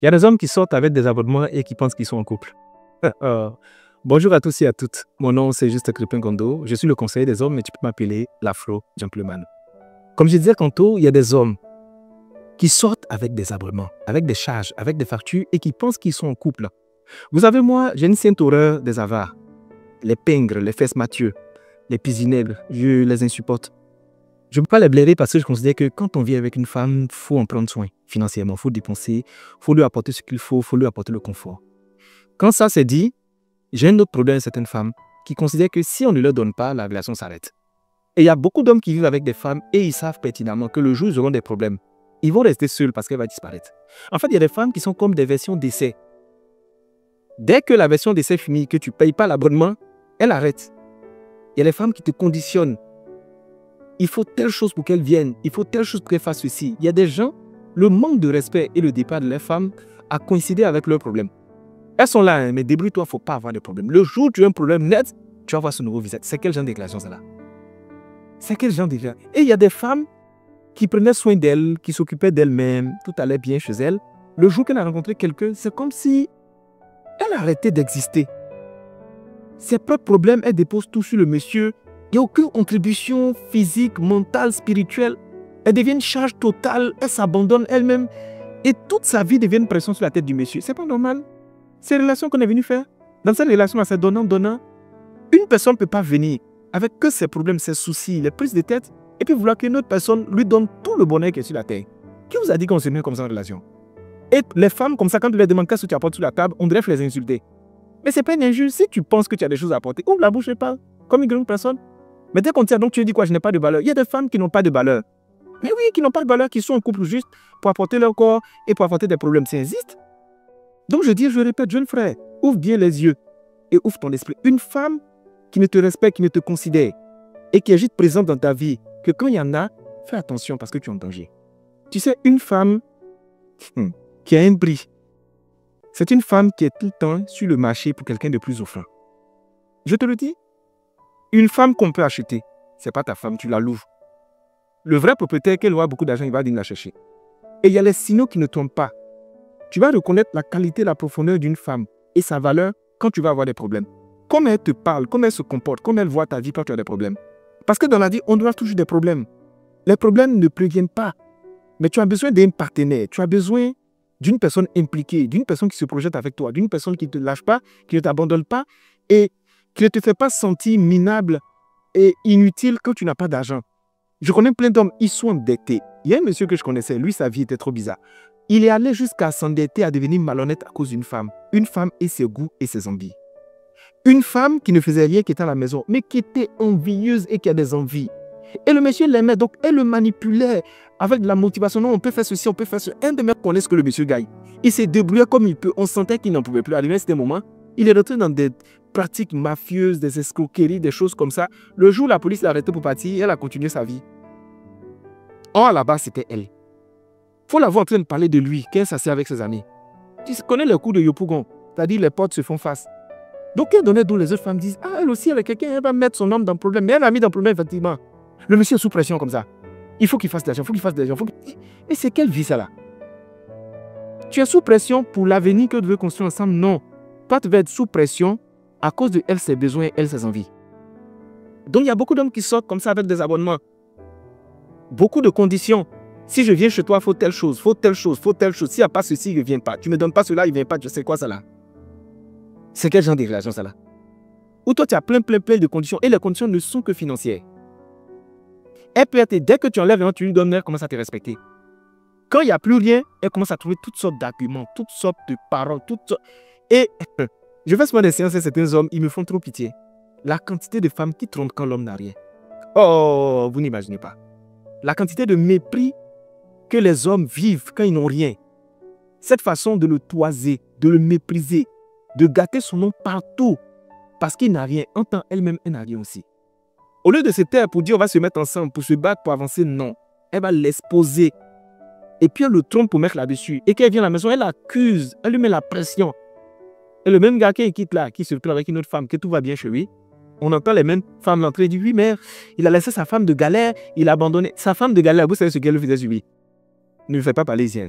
Il y a des hommes qui sortent avec des abonnements et qui pensent qu'ils sont en couple. Euh, Bonjour à tous et à toutes. Mon nom, c'est Juste Crépin Kondo. Je suis le conseiller des hommes, mais tu peux m'appeler l'Afro-Gentleman. Comme je disais tantôt, il y a des hommes qui sortent avec des abonnements, avec des charges, avec des factures et qui pensent qu'ils sont en couple. Vous savez, moi, j'ai une sainte horreur des avares. Les pingres, les fesses Mathieu, les pisinègres, je les insupporte. Je ne peux pas les blairer parce que je considère que quand on vit avec une femme, il faut en prendre soin financièrement, il faut dépenser, il faut lui apporter ce qu'il faut lui apporter le confort. Quand ça c'est dit, j'ai un autre problème avec certaines femmes qui considèrent que si on ne leur donne pas, la relation s'arrête. Et il y a beaucoup d'hommes qui vivent avec des femmes et ils savent pertinemment que le jour où ils auront des problèmes, ils vont rester seuls parce qu'elle va disparaître. En fait, il y a des femmes qui sont comme des versions d'essai. Dès que la version d'essai finit, que tu ne payes pas l'abonnement, elle arrête. Il y a des femmes qui te conditionnent. Il faut telle chose pour qu'elle vienne, il faut telle chose pour qu'elle fasse ceci. Il y a des gens, le manque de respect et le départ de leurs femmes a coïncidé avec leurs problèmes. Elles sont là, hein, mais débrouille-toi, il ne faut pas avoir de problème. Le jour où tu as un problème net, tu vas voir ce nouveau visage. C'est quel genre de déclaration ça là? C'est quel genre de déclaration? Et il y a des femmes qui prenaient soin d'elles, qui s'occupaient d'elles-mêmes, tout allait bien chez elles. Le jour qu'elle a rencontré quelqu'un, c'est comme si elle arrêtait d'exister. Ses propres problèmes, elle dépose tout sur le monsieur. Il n'y a aucune contribution physique, mentale, spirituelle. Elle devient une charge totale, elle s'abandonne elle-même. Et toute sa vie devient une pression sur la tête du monsieur. C'est pas normal. C'est la relation qu'on est venu faire. Dans cette relation, c'est donnant. Une personne ne peut pas venir avec que ses problèmes, ses soucis, les prises de tête, et puis vouloir qu'une autre personne lui donne tout le bonheur qui est sur la terre. Qui vous a dit qu'on se met comme ça en relation? Et les femmes, comme ça, quand tu leur demandes qu'est-ce que tu apportes sur la table, on devrait les insulter. Mais c'est pas une injure. Si tu penses que tu as des choses à apporter, ouvre la bouche et parle, comme une grande personne. Mais dès qu'on tient, donc tu dis quoi, je n'ai pas de valeur. Il y a des femmes qui n'ont pas de valeur. Mais oui, qui n'ont pas de valeur, qui sont en couple juste pour apporter leur corps et pour apporter des problèmes. Ça existe. Donc je dis, je répète, jeune frère, ouvre bien les yeux et ouvre ton esprit. Une femme qui ne te respecte, qui ne te considère et qui est juste présente dans ta vie, que quand il y en a, fais attention parce que tu es en danger. Tu sais, une femme qui a un prix, c'est une femme qui est tout le temps sur le marché pour quelqu'un de plus offrant. Je te le dis. Une femme qu'on peut acheter, ce n'est pas ta femme, tu la loues. Le vrai propriétaire, qu'elle aura beaucoup d'argent, il va venir la chercher. Et il y a les signaux qui ne tombent pas. Tu vas reconnaître la qualité, la profondeur d'une femme et sa valeur quand tu vas avoir des problèmes. Comment elle te parle, comment elle se comporte, comment elle voit ta vie quand tu as des problèmes. Parce que dans la vie, on doit toujours des problèmes. Les problèmes ne préviennent pas. Mais tu as besoin d'un partenaire, tu as besoin d'une personne impliquée, d'une personne qui se projette avec toi, d'une personne qui ne te lâche pas, qui ne t'abandonne pas et qui ne te fait pas sentir minable et inutile quand tu n'as pas d'argent. Je connais plein d'hommes, ils sont endettés. Il y a un monsieur que je connaissais, lui, sa vie était trop bizarre. Il est allé jusqu'à s'endetter, à devenir malhonnête à cause d'une femme. Une femme et ses goûts et ses envies. Une femme qui ne faisait rien, qui était à la maison, mais qui était envieuse et qui a des envies. Et le monsieur l'aimait, donc elle le manipulait avec de la motivation. Non, on peut faire ceci, on peut faire ceci. Un des mecs connaît ce que le monsieur gagne. Il s'est débrouillé comme il peut. On sentait qu'il n'en pouvait plus. Arrivé à ce moment, il est rentré dans des pratiques mafieuses, des escroqueries, des choses comme ça. Le jour où la police l'a arrêté pour partir, elle a continué sa vie. Or, là-bas, c'était elle. Il faut la voir en train de parler de lui, qu'elle s'assied avec ses amis. Tu connais le coup de Yopougon, c'est-à-dire les portes se font face. Donc, elle donnait d'où les autres femmes disent, ah, elle aussi, elle est quelqu'un, elle va mettre son homme dans le problème. Mais elle a mis dans le problème, effectivement. Le monsieur est sous pression comme ça. Il faut qu'il fasse de l'argent, il faut qu'il fasse de l'argent. Et c'est quelle vie, ça, là? Tu es sous pression pour l'avenir que tu veux construire ensemble? Non. Toi, tu vas être sous pression à cause de elle, ses besoins, elle, ses envies. Donc, il y a beaucoup d'hommes qui sortent comme ça avec des abonnements. Beaucoup de conditions. Si je viens chez toi, il faut telle chose, il faut telle chose, il faut telle chose. S'il n'y a pas ceci, il ne vient pas. Tu ne me donnes pas cela, il ne vient pas. Je sais quoi, ça, là? C'est quel genre de relation, ça, là? Où toi, tu as plein de conditions et les conditions ne sont que financières. Elle peut être, dès que tu enlèves, tu lui donnes, elle commence à te respecter. Quand il n'y a plus rien, elle commence à trouver toutes sortes d'arguments, toutes sortes de paroles, toutes sortes... Et je fais souvent des séances et certains hommes, ils me font trop pitié. La quantité de femmes qui trompent quand l'homme n'a rien. Oh, vous n'imaginez pas. La quantité de mépris que les hommes vivent quand ils n'ont rien. Cette façon de le toiser, de le mépriser, de gâter son nom partout, parce qu'il n'a rien. En tant elle-même, elle n'a rien aussi. Au lieu de se taire pour dire on va se mettre ensemble, pour se battre, pour avancer, non. Elle va l'exposer. Et puis elle le trompe pour mettre là-dessus. Et quand elle vient à la maison, elle l'accuse, elle lui met la pression. Et le même gars qui quitte là, qui se retrouve avec une autre femme, que tout va bien chez lui, on entend les mêmes femmes l'entrer et dire oui, mais il a laissé sa femme de galère, il a abandonné. Sa femme de galère, vous savez ce qu'elle faisait sur lui. Ne lui faites pas parler ici.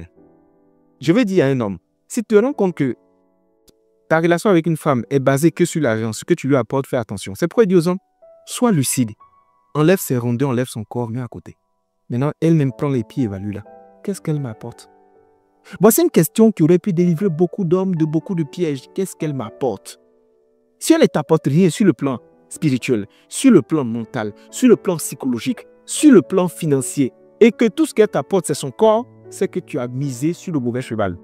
Je vais dire à un homme, Si tu te rends compte que ta relation avec une femme est basée que sur l'argent, ce que tu lui apportes, fais attention. C'est pourquoi il dit aux hommes, sois lucide. Enlève ses rondeurs, enlève son corps, mets à côté. Maintenant, elle-même prend les pieds, évalue là. Qu'est-ce qu'elle m'apporte? Voici une question qui aurait pu délivrer beaucoup d'hommes de beaucoup de pièges. Qu'est-ce qu'elle m'apporte? Si elle ne t'apporte rien sur le plan spirituel, sur le plan mental, sur le plan psychologique, sur le plan financier, et que tout ce qu'elle t'apporte, c'est son corps, c'est que tu as misé sur le mauvais cheval.